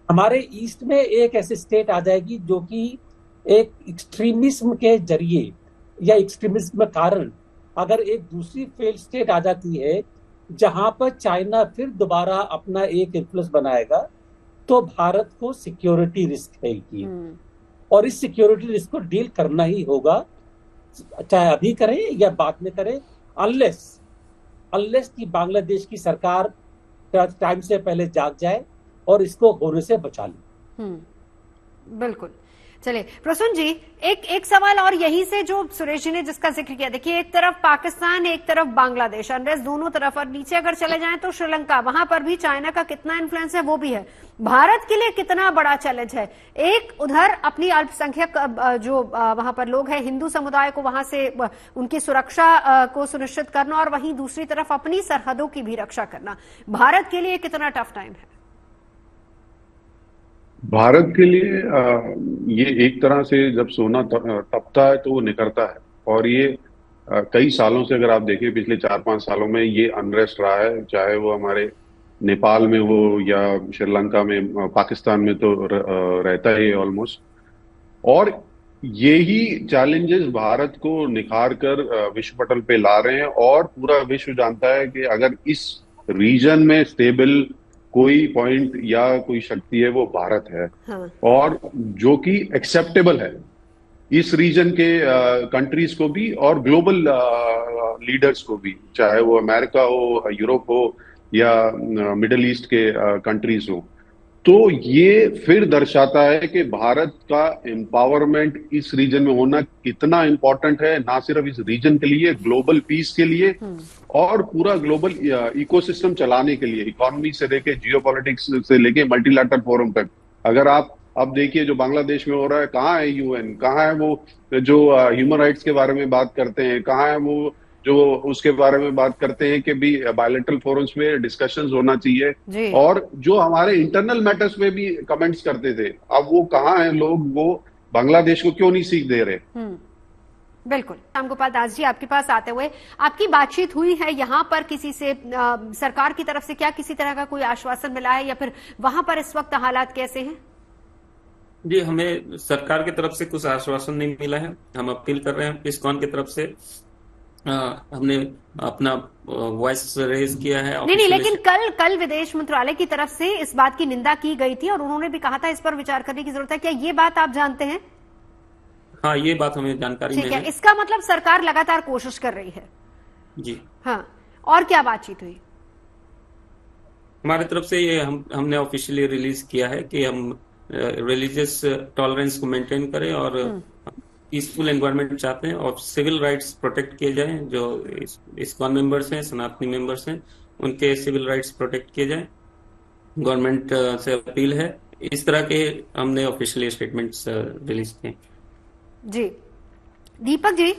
हमारे ईस्ट में एक ऐसी स्टेट आ जाएगी जो कि एक एक्सट्रीमिज्म के जरिए या एक्सट्रीमिज्म के कारण अगर एक दूसरी फेल्ड स्टेट आ जाती है जहां पर चाइना फिर दोबारा अपना एक इन्फ्लुएंस बनाएगा, तो भारत को सिक्योरिटी रिस्क है ये। और इस सिक्योरिटी रिस्क को डील करना ही होगा, चाहे अभी करें या बाद में करें, अनलेस कि बांग्लादेश की सरकार टाइम से पहले जाग जाए और इसको होने से बचा ले। बिल्कुल। चलिए प्रसून जी, एक सवाल और यहीं से जो सुरेश जी ने जिसका जिक्र किया, देखिए एक तरफ पाकिस्तान, एक तरफ बांग्लादेश, अनरेस्ट दोनों तरफ, और नीचे अगर चले जाएं तो श्रीलंका, वहां पर भी चाइना का कितना इन्फ्लुएंस है वो भी है। भारत के लिए कितना बड़ा चैलेंज है, एक उधर अपनी अल्पसंख्यक जो वहां पर लोग हैं, हिंदू समुदाय को वहां से उनकी सुरक्षा को सुनिश्चित करना, और वहीं दूसरी तरफ अपनी सरहदों की भी रक्षा करना। भारत के लिए कितना टफ टाइम है? भारत के लिए ये एक तरह से जब सोना तपता है तो वो निकलता है। और ये कई सालों से अगर आप देखें, पिछले 4-5 सालों में ये अनरेस्ट रहा है, चाहे वो हमारे नेपाल में हो या श्रीलंका में, पाकिस्तान में तो रहता ही ऑलमोस्ट। और यही चैलेंजेस भारत को निखार कर विश्व पटल पे ला रहे हैं। और पूरा विश्व जानता है कि अगर इस रीजन में स्टेबल कोई पॉइंट या कोई शक्ति है वो भारत है। हाँ। और जो कि एक्सेप्टेबल है इस रीजन के कंट्रीज को भी और ग्लोबल लीडर्स को भी, चाहे वो अमेरिका हो, यूरोप हो या मिडिल ईस्ट के कंट्रीज हो। तो ये फिर दर्शाता है कि भारत का एम्पावरमेंट इस रीजन में होना कितना इंपॉर्टेंट है, ना सिर्फ इस रीजन के लिए, ग्लोबल पीस के लिए और पूरा ग्लोबल इकोसिस्टम चलाने के लिए, इकोनॉमी से लेके जियोपॉलिटिक्स से लेके मल्टीलैटरल फोरम तक। अगर आप अब देखिए जो बांग्लादेश में हो रहा है, कहाँ है यूएन, कहाँ है वो जो ह्यूमन राइट्स के बारे में बात करते हैं, कहाँ है वो जो उसके बारे में बात करते हैं कि भी बायलैटरल फोरम्स में डिस्कशंस होना चाहिए, और जो हमारे इंटरनल मैटर्स में भी कमेंट्स करते थे, अब वो कहाँ हैं लोग, वो बांग्लादेश को क्यों नहीं सीख दे रहे। बिल्कुल। रामगोपाल दास जी, आपके पास आते हुए, आपकी बातचीत हुई है यहाँ पर किसी से, सरकार की तरफ से क्या किसी तरह का कोई आश्वासन मिला है, या फिर वहां पर इस वक्त हालात कैसे हैं? जी, हमें सरकार की तरफ से कुछ आश्वासन नहीं मिला है। हम अपील कर रहे हैं इस्कॉन की तरफ से हमने अपना वॉइस रेज किया है। नहीं, लेकिन कल विदेश मंत्रालय की तरफ से इस बात की निंदा की गई थी और उन्होंने भी कहा था इस पर विचार करने की जरूरत है। क्या ये बात आप जानते हैं? हाँ, ये बात हमें जानकारी में है। इसका मतलब सरकार लगातार कोशिश कर रही है। जी हाँ, और क्या बातचीत हुई? हमारी तरफ से ये हमने ऑफिशियली रिलीज किया है कि हम रिलीजियस टॉलरेंस को मेंटेन करें और पीसफुल एनवायरनमेंट चाहते हैं और सिविल राइट्स प्रोटेक्ट किए जाएं। जो इस्कॉन मेंबर्स हैं, सनातनी मेंबर्स हैं, उनके सिविल राइट्स प्रोटेक्ट किए जाएं। गवर्नमेंट से अपील है। इस तरह के हमने ऑफिशियली स्टेटमेंट्स रिलीज किए। जी दीपक जी,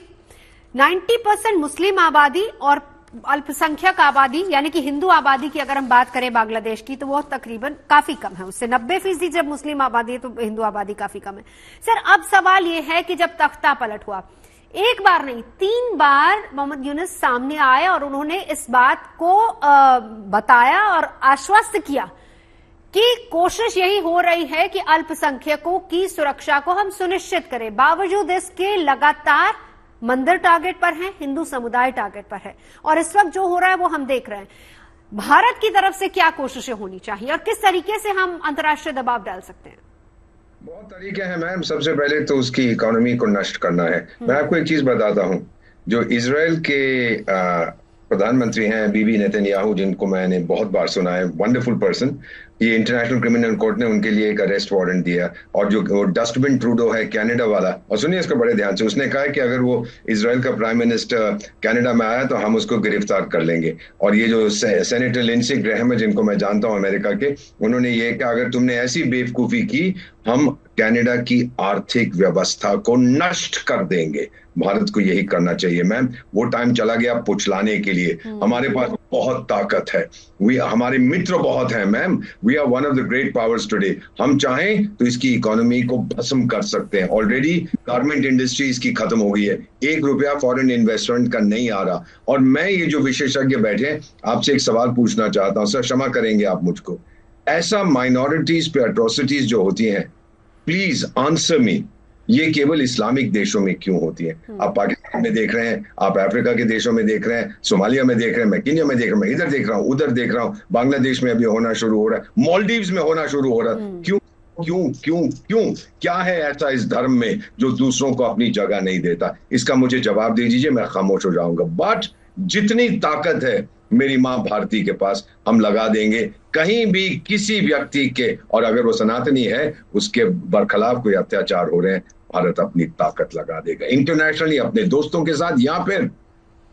90% मुस्लिम आबादी और अल्पसंख्यक आबादी यानी कि हिंदू आबादी की अगर हम बात करें बांग्लादेश की तो वो तकरीबन काफी कम है। उससे 90% जब मुस्लिम आबादी है तो हिंदू आबादी काफी कम है। सर, अब सवाल ये है कि जब तख्ता पलट हुआ, एक बार नहीं 3 बार मोहम्मद यूनुस सामने आए और उन्होंने इस बात को बताया और आश्वस्त किया कि कोशिश यही हो रही है कि अल्पसंख्यकों की सुरक्षा को हम सुनिश्चित करें। बावजूद इसके लगातार मंदिर टारगेट पर है, हिंदू समुदाय टारगेट पर है और इस वक्त जो हो रहा है वो हम देख रहे हैं। भारत की तरफ से क्या कोशिशें होनी चाहिए और किस तरीके से हम अंतर्राष्ट्रीय दबाव डाल सकते हैं? बहुत तरीके हैं मैम। सबसे पहले तो उसकी इकोनॉमी को नष्ट करना है। मैं आपको एक चीज बताता हूं, जो इजराइल के प्रधानमंत्री हैं बीबी नेतन्याहू, जिनको मैंने बहुत बार सुना है, वंडरफुल पर्सन, ये इंटरनेशनल क्रिमिनल कोर्ट ने उनके लिए एक अरेस्ट वारंट दिया। और जो डस्टबिन ट्रूडो है कनाडा वाला, और सुनिए इसको बड़े ध्यान से, उसने कहा है कि अगर वो इजराइल का प्राइम मिनिस्टर कनाडा में आया तो हम उसको गिरफ्तार कर लेंगे। और ये जो सेनेटर लिंडसे ग्रैहम है, जिनको मैं जानता हूं अमेरिका के, उन्होंने ये कहा अगर तुमने ऐसी बेवकूफी की हम कनाडा की आर्थिक व्यवस्था को नष्ट कर देंगे। भारत को यही करना चाहिए मैम। वो टाइम चला गया पुचलाने के लिए। हमारे पास बहुत ताकत है, हमारे मित्र बहुत हैं ma'am. We are one of the great powers today. हम चाहें तो इसकी इकोनॉमी को भस्म कर सकते हैं। ऑलरेडी गारमेंट इंडस्ट्री इसकी खत्म हो गई है। 1 रुपया फॉरेन इन्वेस्टमेंट का नहीं आ रहा। और मैं ये जो विशेषज्ञ बैठे हैं, आपसे एक सवाल पूछना चाहता हूं, सर क्षमा करेंगे आप मुझको, ऐसा माइनॉरिटीज पे अट्रोसिटीज जो होती हैं, प्लीज आंसर मी, ये केवल इस्लामिक देशों में क्यों होती है? आप पाकिस्तान में देख रहे हैं, आप अफ्रीका के देशों में देख रहे हैं, सोमालिया में देख रहे हैं, मैं केन्या में देख रहा हूं, मैं इधर देख रहा हूं, उधर देख रहा हूं, बांग्लादेश में अभी होना शुरू हो रहा है, मालदीव्स में होना शुरू हो रहा है। क्यों क्यों क्यों क्यों? क्या है ऐसा इस धर्म में जो दूसरों को अपनी जगह नहीं देता? इसका मुझे जवाब दे दीजिए, मैं खामोश हो जाऊंगा। बट जितनी ताकत है मेरी मां भारती के पास, हम लगा देंगे कहीं भी किसी व्यक्ति के, और अगर वो सनातनी है उसके बरखिलाफ कोई अत्याचार हो रहे हैं, भारत अपनी ताकत लगा देगा इंटरनेशनली अपने दोस्तों के साथ। या फिर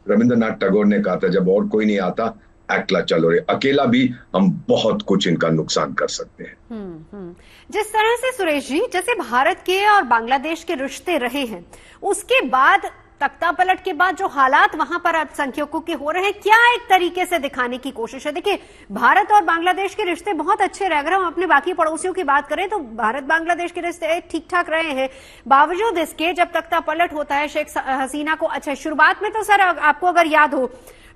रविंद्रनाथ टैगोर ने कहा था, जब और कोई नहीं आता अकेला चलो रे, अकेला भी हम बहुत कुछ इनका नुकसान कर सकते हैं। जिस तरह से सुरेश जी, जैसे भारत के और बांग्लादेश के रिश्ते रहे हैं, उसके बाद तख्ता पलट के बाद जो हालात वहां पर अल्पसंख्यकों के हो रहे हैं, क्या एक तरीके से दिखाने की कोशिश है? देखिए, भारत और बांग्लादेश के रिश्ते बहुत अच्छे रह गए। हम अपने बाकी पड़ोसियों की बात करें तो भारत बांग्लादेश के रिश्ते ठीक ठाक रहे हैं। बावजूद इसके जब तख्ता पलट होता है शेख हसीना को, अच्छा शुरुआत में तो सर आपको अगर याद हो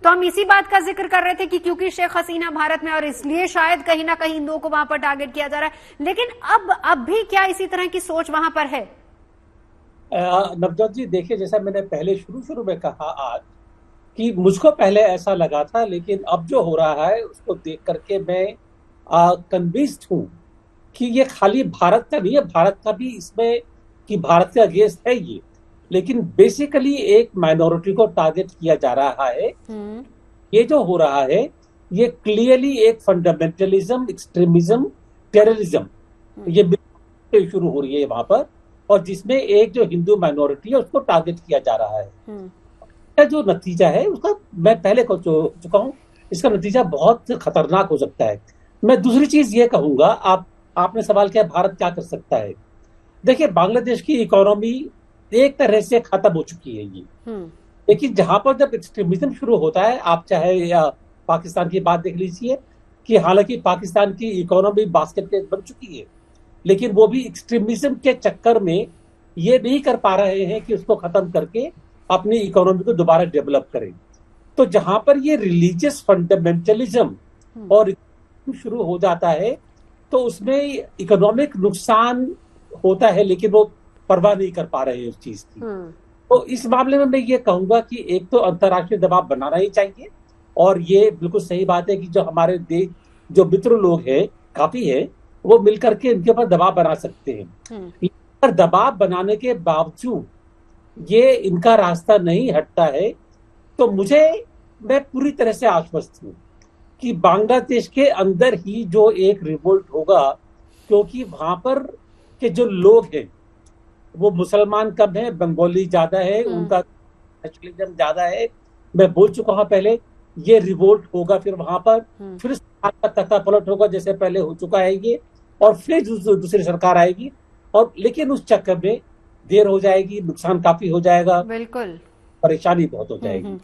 तो हम इसी बात का जिक्र कर रहे थे कि क्योंकि शेख हसीना भारत में और इसलिए शायद कहीं ना कहीं हिंदुओं को वहां पर टारगेट किया जा रहा है। लेकिन अब भी क्या इसी तरह की सोच वहां पर है? नवजोत जी, देखिए, जैसा मैंने पहले शुरू में कहा आज कि मुझको पहले ऐसा लगा था, लेकिन अब जो हो रहा है उसको देख करके मैं कन्विंस्ड हूँ कि ये खाली भारत का नहीं है, भारत का भी इसमें कि भारत के अगेंस्ट है ये, लेकिन बेसिकली एक माइनॉरिटी को टारगेट किया जा रहा है। ये जो हो रहा है ये क्लियरली एक फंडामेंटलिज्म, एक्सट्रीमिज्म, टेररिज्म ये शुरू हो रही है वहां पर, और जिसमें एक जो हिंदू माइनॉरिटी है उसको टारगेट किया जा रहा है। जो नतीजा है उसका मैं पहले कह चुका हूं, इसका नतीजा बहुत खतरनाक हो सकता है। मैं दूसरी चीज ये कहूंगा, आपने सवाल किया भारत क्या कर सकता है। देखिए, बांग्लादेश की इकोनॉमी एक तरह से खत्म हो चुकी है ये, लेकिन जहां पर जब एक्सट्रीमिज्म शुरू होता है, आप चाहे पाकिस्तान की बात देख लीजिए कि हालांकि पाकिस्तान की इकोनॉमी बास्केट केस बन चुकी है, लेकिन वो भी एक्सट्रीमिज्म के चक्कर में ये नहीं कर पा रहे हैं कि उसको खत्म करके अपनी इकोनॉमी को दोबारा डेवलप करें। तो जहां पर ये रिलीजियस फंडामेंटलिज्म और शुरू हो जाता है तो उसमें इकोनॉमिक नुकसान होता है, लेकिन वो परवाह नहीं कर पा रहे हैं उस चीज की। तो इस मामले में मैं ये कहूंगा कि एक तो अंतर्राष्ट्रीय दबाव बनाना ही चाहिए, और ये बिल्कुल सही बात है कि जो हमारे देश जो मित्र लोग हैं काफी है, वो मिलकर के इनके ऊपर दबाव बना सकते हैं। पर दबाव बनाने के बावजूद ये इनका रास्ता नहीं हटता है, तो मैं पूरी तरह से आश्वस्त हूँ कि बांग्लादेश के अंदर ही जो एक रिवोल्ट होगा, क्योंकि वहां पर के जो लोग हैं वो मुसलमान कम है, बंगाली ज्यादा है, उनका नेशनलिज्म ज्यादा है। मैं बोल चुका हूँ पहले, ये रिवोल्ट होगा, फिर वहां पर फिर सरकार का तख्ता पलट होगा जैसे पहले हो चुका है ये, और फिर दूसरी सरकार आएगी, और लेकिन उस चक्कर में देर हो जाएगी, नुकसान काफी हो जाएगा, बिल्कुल परेशानी बहुत हो जाएगी।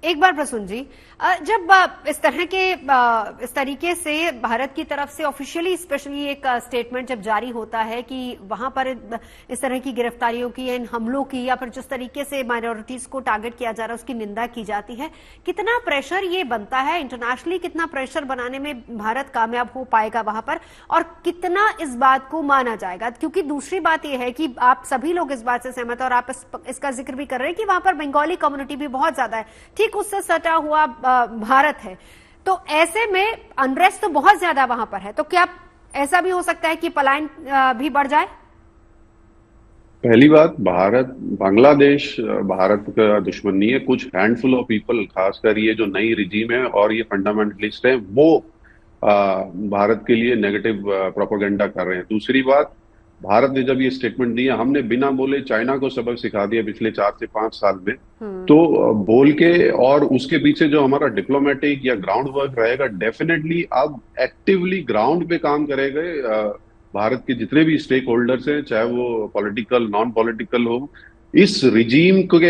एक बार प्रसून जी, जब इस तरीके से भारत की तरफ से ऑफिशियली स्पेशली एक स्टेटमेंट जब जारी होता है कि वहां पर इस तरह की गिरफ्तारियों की, इन हमलों की, या फिर जिस तरीके से माइनॉरिटीज को टारगेट किया जा रहा है उसकी निंदा की जाती है, कितना प्रेशर ये बनता है इंटरनेशनली, कितना प्रेशर बनाने में भारत कामयाब हो पाएगा वहां पर, और कितना इस बात को माना जाएगा? क्योंकि दूसरी बात यह है कि आप सभी लोग इस बात से सहमत हैं, और आप इसका जिक्र भी कर रहे हैं कि वहां पर बंगाली कम्युनिटी भी बहुत ज्यादा है, ठीक उससे सटा हुआ भारत है, तो ऐसे में अनरेस्ट तो बहुत ज्यादा वहां पर है, तो क्या ऐसा भी हो सकता है कि पलायन भी बढ़ जाए? पहली बात, बांग्लादेश भारत का दुश्मन नहीं है। कुछ हैंडफुल ऑफ पीपल, खासकर ये जो नई रिजीम है और ये फंडामेंटलिस्ट है, वो भारत के लिए नेगेटिव प्रोपेगेंडा कर रहे हैं। दूसरी बात, भारत ने जब ये स्टेटमेंट दिया, हमने बिना बोले चाइना को सबक सिखा दिया पिछले 4 से 5 साल में। तो बोल के, और उसके पीछे जो हमारा डिप्लोमेटिक या ग्राउंड वर्क रहेगा, डेफिनेटली अब एक्टिवली ग्राउंड पे काम करेंगे भारत के जितने भी स्टेक होल्डर्स हैं, चाहे वो पॉलिटिकल नॉन पॉलिटिकल हो, इस रिजीम को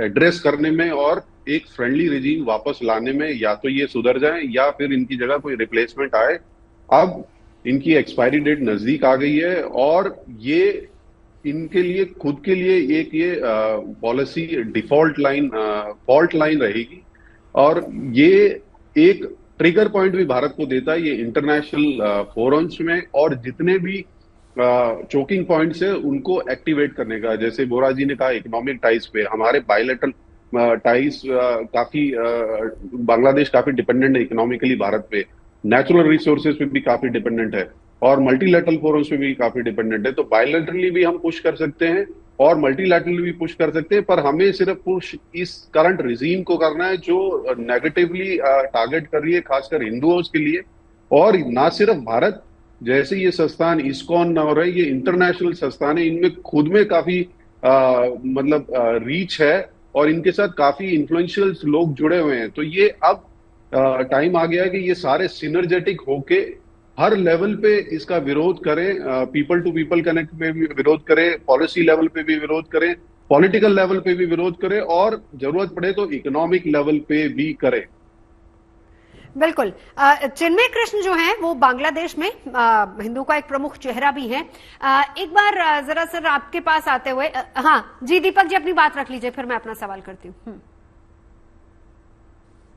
एड्रेस करने में और एक फ्रेंडली रिजीम वापस लाने में। या तो ये सुधर जाए या फिर इनकी जगह कोई रिप्लेसमेंट आए। अब इनकी एक्सपायरी डेट नजदीक आ गई है, और ये इनके लिए, खुद के लिए एक ये policy default line, fault line रहेगी, और ये एक ट्रिगर पॉइंट भी भारत को देता है ये इंटरनेशनल फोरम्स में, और जितने भी चोकिंग पॉइंट्स है उनको एक्टिवेट करने का। जैसे बोरा जी ने कहा, इकोनॉमिक टाइज पे हमारे बायलैटरल टाइज काफी, बांग्लादेश काफी डिपेंडेंट है इकोनॉमिकली भारत पे, नेचुरल रिसोर्सेज पे भी काफी डिपेंडेंट है, और मल्टीलैटरल फोरम्स पे भी काफी डिपेंडेंट है। तो बायलैटरली भी हम पुश कर सकते हैं और मल्टीलैटरली भी पुश कर सकते हैं, पर हमें सिर्फ पुश इस करंट रिजीम को करना है जो नेगेटिवली टारगेट कर रही है खासकर हिंदुओं के लिए। और ना सिर्फ भारत, जैसे ये संस्थान इस्कॉन और है, ये इंटरनेशनल संस्थान है, इनमें खुद में काफी रीच है, और इनके साथ काफी इन्फ्लुएंशियल लोग जुड़े हुए हैं। तो ये अब टाइम आ गया है कि ये सारे सिनर्जेटिक होके हर लेवल पे इसका विरोध करें, पीपल टू पीपल कनेक्ट पे भी विरोध करें, पॉलिसी लेवल पे भी विरोध करें, पॉलिटिकल लेवल पे भी विरोध करें, और जरूरत पड़े तो इकोनॉमिक लेवल पे भी करें। बिल्कुल। चिन्मय कृष्ण जो हैं वो बांग्लादेश में हिंदू का एक प्रमुख चेहरा भी है। एक बार जरा सर आपके पास आते हुए, हाँ जी दीपक जी अपनी बात रख लीजिए, फिर मैं अपना सवाल करती हूँ।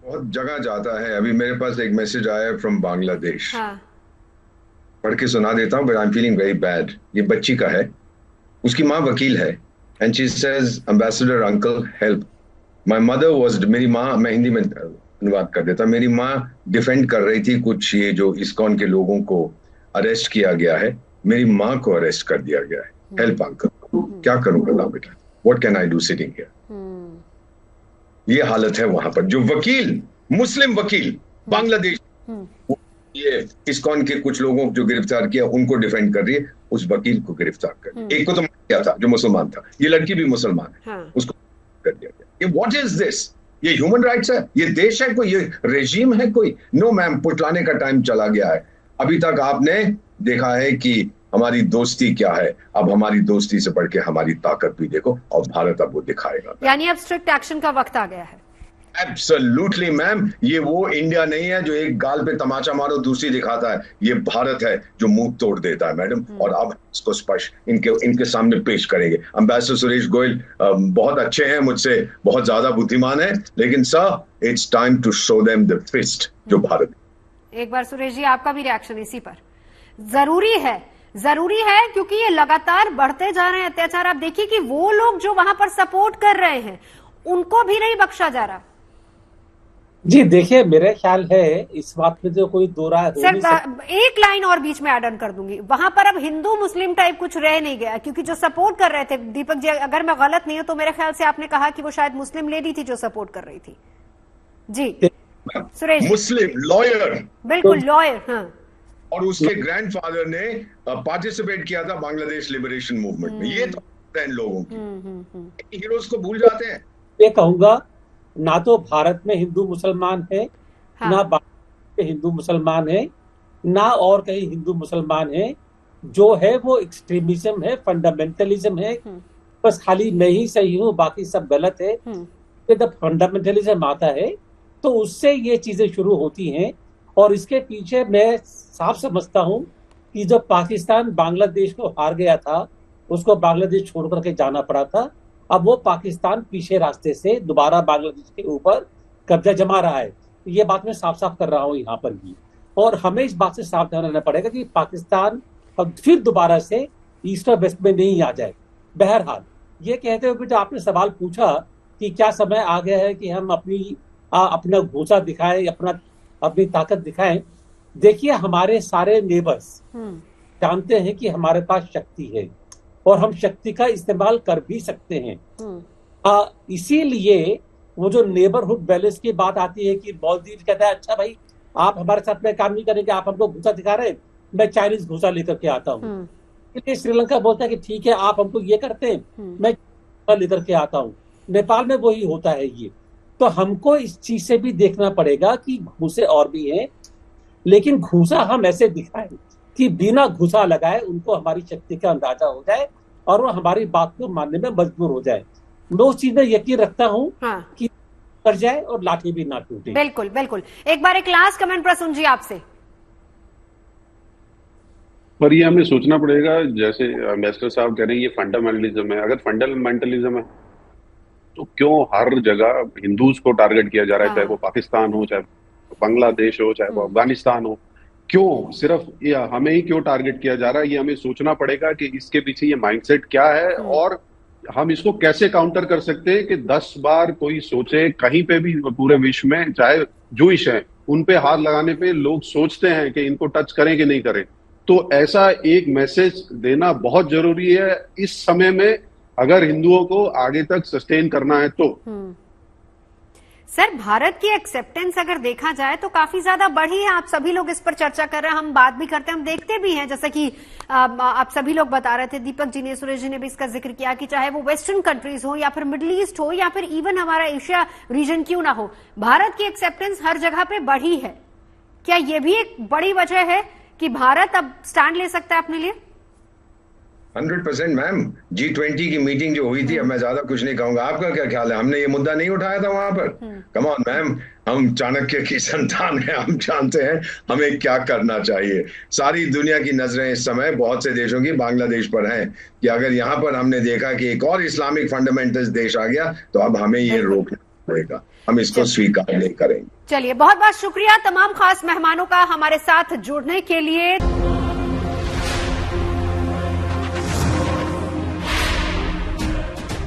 बहुत जगह जाता है। अभी मेरे पास एक मैसेज आया है फ्रॉम बांग्लादेश, पढ़ के सुना देता हूँ, but I am feeling very bad. ये बच्ची का है, उसकी माँ वकील है, and she says, ambassador uncle help, my mother was, मेरी माँ, मैं हिंदी में अनुवाद कर देता, मेरी माँ डिफेंड कर रही थी कुछ ये जो इस्कॉन के लोगों को अरेस्ट किया गया है, मेरी माँ को अरेस्ट कर दिया गया है, हेल्प अंकल। क्या करूं बताओ बेटा, what can I do sitting here. ये हालत है वहां पर। जो वकील, मुस्लिम वकील बांग्लादेश, ये इस्कॉन के कुछ लोगों को जो गिरफ्तार किया उनको डिफेंड कर रही है, उस वकील को गिरफ्तार कर, एक को तो किया था जो मुसलमान था, ये लड़की भी मुसलमान है, उसको कर दिया गया। ये व्हाट इज दिस? ये ह्यूमन राइट्स है? ये देश है कोई? ये रेजिम है कोई? नो मैम, पुटलाने का टाइम चला गया है। अभी तक आपने देखा है कि हमारी दोस्ती क्या है, अब हमारी दोस्ती से बढ़ के हमारी ताकत भी देखो, और भारत अब वो दिखाएगा। यानी अब स्ट्रिक्ट एक्शन का वक्त आ गया है। एब्सोल्युटली मैम, ये वो इंडिया नहीं है जो एक गाल पे तमाचा मारो दूसरी दिखाता है, ये भारत है जो मुंह तोड़ देता है मैडम। और अब इसको स्पष्ट इनके सामने पेश करेंगे। एम्बेसडर सुरेश गोयल बहुत अच्छे हैं, मुझसे बहुत ज्यादा बुद्धिमान है, लेकिन sir it's time to show them the fist जो भारत। एक बार सुरेश जी आपका भी रिएक्शन इसी पर। जरूरी है जरूरी है क्योंकि ये लगातार बढ़ते जा रहे हैं अत्याचार। आप देखिए कि वो लोग जो वहां पर सपोर्ट कर रहे हैं उनको भी नहीं बख्शा जा रहा। जी देखिए, मेरे ख्याल है इस बात में जो कोई दो राय सर, एक लाइन और बीच में ऐड ऑन कर दूंगी, वहां पर अब हिंदू मुस्लिम टाइप कुछ रह नहीं गया, क्योंकि जो सपोर्ट कर रहे थे, दीपक जी अगर मैं गलत नहीं हूं तो मेरे ख्याल से आपने कहा कि वो शायद मुस्लिम लेडी थी जो सपोर्ट कर रही थी। जी सुरेश, मुस्लिम लॉयर, बिल्कुल लॉयर, हाँ, और उसके ग्रैंडफादर ने पार्टिसिपेट किया था बांग्लादेश लिबरेशन मूवमेंट में। ये तो इन लोगों की हीरोज को भूल जाते हैं। ये कहूंगा, ना तो भारत में हिंदू मुसलमान है, हाँ। ना बांग्लादेश में हिंदू मुसलमान है, ना और कहीं हिंदू मुसलमान है। जो है वो एक्सट्रीमिज्म है, फंडामेंटलिज्म है। बस खाली मैं ही सही हूँ, बाकी सब गलत है। जब फंडामेंटलिज्म आता है तो उससे ये चीजें शुरू होती हैं। और इसके पीछे मैं साफ समझता हूँ कि जब पाकिस्तान बांग्लादेश को हार गया था, उसको बांग्लादेश छोड़ करके जाना पड़ा था। अब वो पाकिस्तान पीछे रास्ते से दोबारा बांग्लादेश के ऊपर कब्जा जमा रहा है। ये बात मैं साफ साफ कर रहा हूँ यहाँ पर भी। और हमें इस बात से सावधान रहना पड़ेगा कि पाकिस्तान अब फिर दोबारा से ईस्ट और वेस्ट में नहीं आ जाए। बहरहाल, ये कहते हुए जो आपने सवाल पूछा कि क्या समय आ गया है कि हम अपना घूसा दिखाएं, अपनी ताकत दिखाएं। देखिए, हमारे सारे नेबर्स जानते हैं कि हमारे पास शक्ति है और हम शक्ति का इस्तेमाल कर भी सकते हैं। इसीलिए वो जो नेबरहुड बैलेंस की बात आती है कि मालदीव कहता है, अच्छा भाई आप हमारे साथ में काम नहीं करेंगे, आप हमको घूसा दिखा रहे हैं, मैं चाइनीज घूसा लेकर के आता हूँ। इसलिए श्रीलंका बोलता है कि ठीक है, आप हमको ये करते हैं, मैं लेकर के आता हूँ। नेपाल में वही होता है ये। तो हमको इस चीज से भी देखना पड़ेगा कि घूसे और भी हैं, लेकिन घूसा हम ऐसे दिखाएं कि बिना घुसा लगाए उनको हमारी शक्ति का अंदाजा हो जाए और वो हमारी बात को मानने में मजबूर हो जाए। मैं उस चीज में यकीन रखता हूँ कि कर जाए और लाठी भी ना टूटे। बिल्कुल बिल्कुल। एक बार एक लास्ट कमेंट प्रसून जी आपसे। पर ये हमें सोचना पड़ेगा, जैसे एम्बेसडर साहब कह रहे हैं ये फंडामेंटलिज्म है। अगर फंडामेंटलिज्म है तो क्यों हर जगह हिंदूज को टारगेट किया जा रहा है, चाहे वो पाकिस्तान हो, चाहे बांग्लादेश हो, चाहे वो अफगानिस्तान हो। क्यों सिर्फ ये हमें ही क्यों टारगेट किया जा रहा है? ये हमें सोचना पड़ेगा कि इसके पीछे ये माइंडसेट क्या है और हम इसको कैसे काउंटर कर सकते हैं कि 10 बार कोई सोचे कहीं पे भी पूरे विश्व में, चाहे जूइश है, उन पे हाथ लगाने पे लोग सोचते हैं कि इनको टच करें कि नहीं करें। तो ऐसा एक मैसेज देना बहुत जरूरी है इस समय में, अगर हिंदुओं को आगे तक सस्टेन करना है तो। सर, भारत की एक्सेप्टेंस अगर देखा जाए तो काफी ज्यादा बढ़ी है। आप सभी लोग इस पर चर्चा कर रहे हैं, हम बात भी करते हैं, हम देखते भी हैं, जैसा कि आप सभी लोग बता रहे थे, दीपक जी ने, सुरेश जी ने भी इसका जिक्र किया कि चाहे वो वेस्टर्न कंट्रीज हो या फिर मिडिल ईस्ट हो या फिर इवन हमारा एशिया रीजन क्यों ना हो, भारत की एक्सेप्टेंस हर जगह पे बढ़ी है। क्या ये भी एक बड़ी वजह है कि भारत अब स्टैंड ले सकता है अपने लिए? 100% मैम। G20 की मीटिंग जो हुई थी, अब मैं ज्यादा कुछ नहीं कहूंगा, आपका क्या ख्याल है? हमने ये मुद्दा नहीं उठाया था वहां पर? कम ऑन मैम, हम चाणक्य की संतान हैं, हम जानते हैं हमें क्या करना चाहिए। सारी दुनिया की नजरें इस समय बहुत से देशों की बांग्लादेश पर हैं कि अगर यहाँ पर हमने देखा कि एक और इस्लामिक फंडामेंटलिस्ट देश आ गया तो अब हमें ये रोकना पड़ेगा, हम इसको स्वीकार नहीं करेंगे। चलिए, बहुत बहुत शुक्रिया तमाम खास मेहमानों का हमारे साथ जुड़ने के लिए।